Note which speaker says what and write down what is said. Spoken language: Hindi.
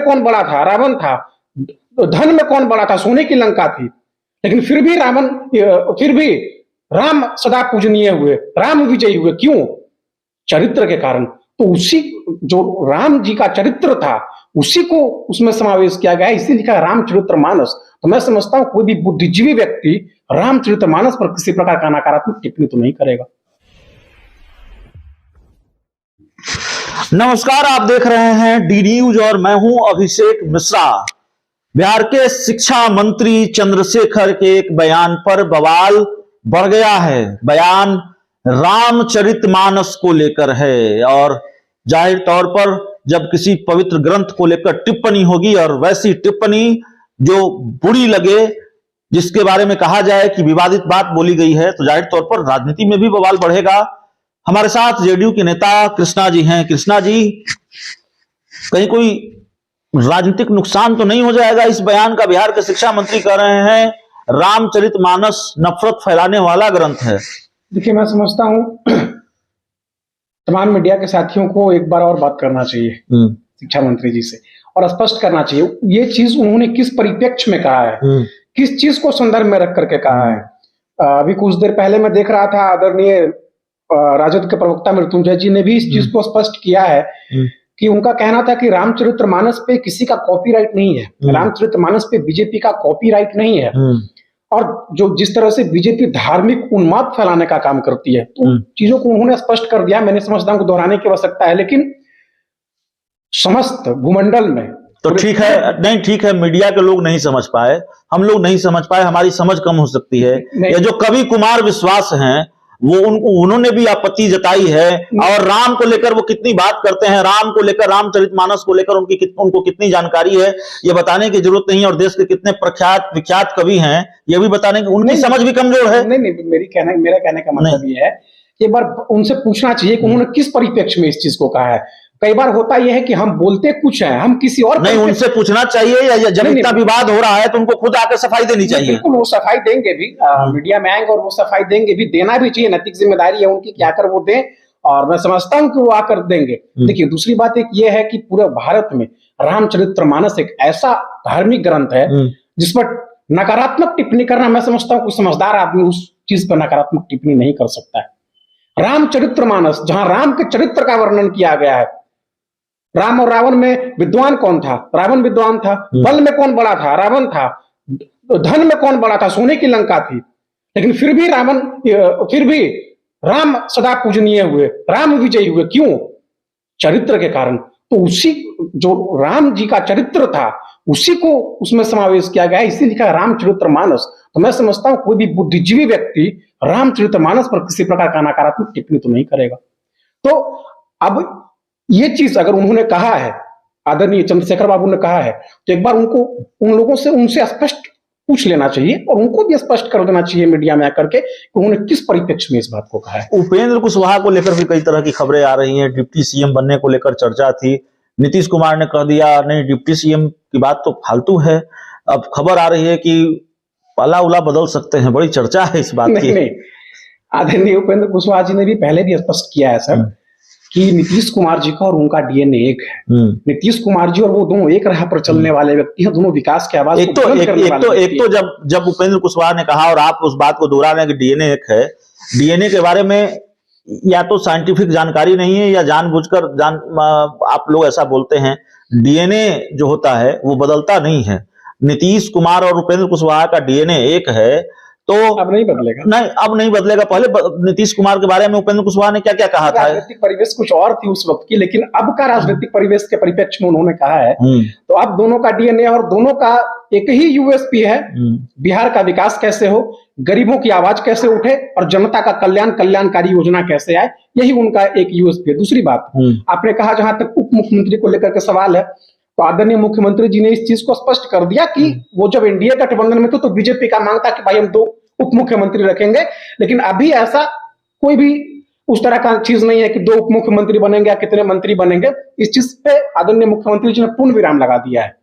Speaker 1: कौन बड़ा था? रावण था। धन में कौन बड़ा था? सोने की लंका थी। लेकिन फिर भी राम सदा पूजनीय हुए, राम विजयी हुए। क्यों? चरित्र के कारण। तो उसी जो राम जी का चरित्र था उसी को उसमें समावेश किया गया है, इसी लिखा रामचरितमानस। तो मैं समझता हूं कोई भी बुद्धिजीवी व्यक्ति रामचरितमानस पर किसी प्रकार का नकारात्मक टिप्पणी तो नहीं करेगा।
Speaker 2: नमस्कार, आप देख रहे हैं डी न्यूज और मैं हूं अभिषेक मिश्रा। बिहार के शिक्षा मंत्री चंद्रशेखर के एक बयान पर बवाल बढ़ गया है। बयान रामचरितमानस को लेकर है और जाहिर तौर पर जब किसी पवित्र ग्रंथ को लेकर टिप्पणी होगी और वैसी टिप्पणी जो बुरी लगे, जिसके बारे में कहा जाए कि विवादित बात बोली गई है, तो जाहिर तौर पर राजनीति में भी बवाल बढ़ेगा। हमारे साथ जेडीयू के नेता कृष्णा जी हैं। कृष्णा जी, कहीं कोई राजनीतिक नुकसान तो नहीं हो जाएगा इस बयान का? बिहार के शिक्षा मंत्री कह रहे हैं रामचरितमानस नफरत फैलाने वाला ग्रंथ है।
Speaker 1: देखिए, मैं समझता हूं तमाम मीडिया के साथियों को एक बार और बात करना चाहिए शिक्षा मंत्री जी से और स्पष्ट करना चाहिए ये चीज उन्होंने किस परिप्रेक्ष्य में कहा है, किस चीज को संदर्भ में रख करके कहा है। अभी कुछ देर पहले मैं देख रहा था, आदरणीय राजद के प्रवक्ता मृत्युंजय जी ने भी इस चीज को स्पष्ट किया है कि उनका कहना था कि रामचरितमानस पे किसी का कॉपीराइट नहीं है, रामचरितमानस पे बीजेपी का कॉपीराइट नहीं है। और जो जिस तरह से बीजेपी धार्मिक उन्माद फैलाने का काम करती है, तो चीजों को उन्होंने स्पष्ट कर दिया। मैंने समझता हूं कि दोहराने की आवश्यकता है, लेकिन समस्त भूमंडल में
Speaker 2: तो ठीक है, नहीं ठीक है, मीडिया के लोग नहीं समझ पाए, हम लोग नहीं समझ पाए, हमारी समझ कम हो सकती है। ये जो कवि कुमार विश्वास हैं वो उन्होंने भी आपत्ति जताई है और राम को लेकर वो कितनी बात करते हैं, राम को लेकर, रामचरितमानस को लेकर उनको कितनी जानकारी है ये बताने की जरूरत नहीं है। और देश के कितने प्रख्यात विख्यात कवि हैं ये भी बताने की, उनकी समझ भी कमजोर है।
Speaker 1: नहीं, मेरा कहने का मतलब ये है कि एक बार उनसे पूछना चाहिए कि उन्होंने किस परिप्रेक्ष्य में इस चीज को कहा है। कई बार होता यह है कि हम बोलते कुछ है, हम किसी और
Speaker 2: नहीं, उनसे पूछना चाहिए या जब इतना विवाद हो रहा है तो उनको खुद आकर सफाई देनी चाहिए।
Speaker 1: बिल्कुल, वो सफाई देंगे भी, मीडिया में आएंगे और वो सफाई देंगे भी, देना भी चाहिए, नैतिक जिम्मेदारी है उनकी कि आकर वो दें और मैं समझता हूं कि वो आकर देंगे। देखिए, दूसरी बात एक ये है कि पूरे भारत में रामचरितमानस एक ऐसा धार्मिक ग्रंथ है जिस पर नकारात्मक टिप्पणी करना, मैं समझता हूं कोई समझदार आदमी उस चीज पर नकारात्मक टिप्पणी नहीं कर सकता है। रामचरितमानस, जहां राम के चरित्र का वर्णन किया गया है, राम और रावण में विद्वान कौन था? रावण विद्वान था। बल में कौन बड़ा था? रावण था। धन में कौन बड़ा था? सोने की लंका थी। लेकिन फिर भी राम सदा पूजनीय हुए, राम विजयी हुए। क्यों? चरित्र के कारण। तो उसी जो राम जी का चरित्र था उसी को उसमें समावेश किया गया है, इसी लिखा रामचरितमानस। तो मैं समझता हूं कोई भी बुद्धिजीवी व्यक्ति रामचरितमानस पर किसी प्रकार का नकारात्मक टिप्पणी तो नहीं करेगा। तो अब ये चीज अगर उन्होंने कहा है, आदरणीय चंद्रशेखर बाबू ने कहा है, तो एक बार उन लोगों से उनसे स्पष्ट पूछ लेना चाहिए और उनको भी स्पष्ट कर देना चाहिए मीडिया में आकर के कि उन्होंने किस परिप्रेक्ष्य में इस बात को कहा है।
Speaker 2: उपेंद्र कुशवाहा को लेकर भी कई तरह की खबरें आ रही हैं। डिप्टी सीएम बनने को लेकर चर्चा थी, नीतीश कुमार ने कह दिया नहीं, डिप्टी सीएम की बात तो फालतू है। अब खबर आ रही है कि पाला उला बदल सकते हैं, बड़ी चर्चा है इस बात की।
Speaker 1: नहीं, आदरणीय उपेंद्र कुशवाहा जी ने भी पहले भी स्पष्ट किया है सर कि नीतीश कुमार जी का और उनका डीएनए एक है। नीतीश कुमार जी और वो दोनों एक राह पर चलने वाले व्यक्ति हैं, दोनों विकास की आवाज
Speaker 2: एक तो जब उपेंद्र कुशवाहा ने कहा और आप उस बात को दोहरा रहे हैं कि डीएनए एक है, डीएनए के बारे में या तो साइंटिफिक जानकारी नहीं है या जानबूझकर आप लोग ऐसा बोलते हैं। डीएनए जो होता है वो बदलता नहीं है। नीतीश कुमार और उपेंद्र कुशवाहा का डीएनए एक है, तो
Speaker 1: अब नहीं बदलेगा।
Speaker 2: नहीं, अब नहीं बदलेगा। पहले नीतीश कुमार के बारे में उपेंद्र कुशवाहा ने क्या क्या कहा था?
Speaker 1: राजनीतिक परिवेश कुछ और थी उस वक्त की, लेकिन अब का राजनीतिक परिवेश के परिप्रेक्ष्य में उन्होंने कहा है। तो अब दोनों का डीएनए और दोनों का एक ही यूएसपी है, बिहार का विकास कैसे हो, गरीबों की आवाज कैसे उठे और जनता का कल्याणकारी योजना कैसे आए, यही उनका एक यूएसपी है। दूसरी बात, आपने कहा जहां तक उप मुख्यमंत्री को लेकर के सवाल है, तो आदरणीय मुख्यमंत्री जी ने इस चीज को स्पष्ट कर दिया कि वो जब एनडीए गठबंधन में थे तो बीजेपी का मांग था कि भाई हम 2 उप मुख्यमंत्री रखेंगे, लेकिन अभी ऐसा कोई भी उस तरह का चीज नहीं है कि 2 उप मुख्यमंत्री बनेंगे या कितने मंत्री बनेंगे। इस चीज पे आदरणीय मुख्यमंत्री जी ने पूर्ण विराम लगा दिया है।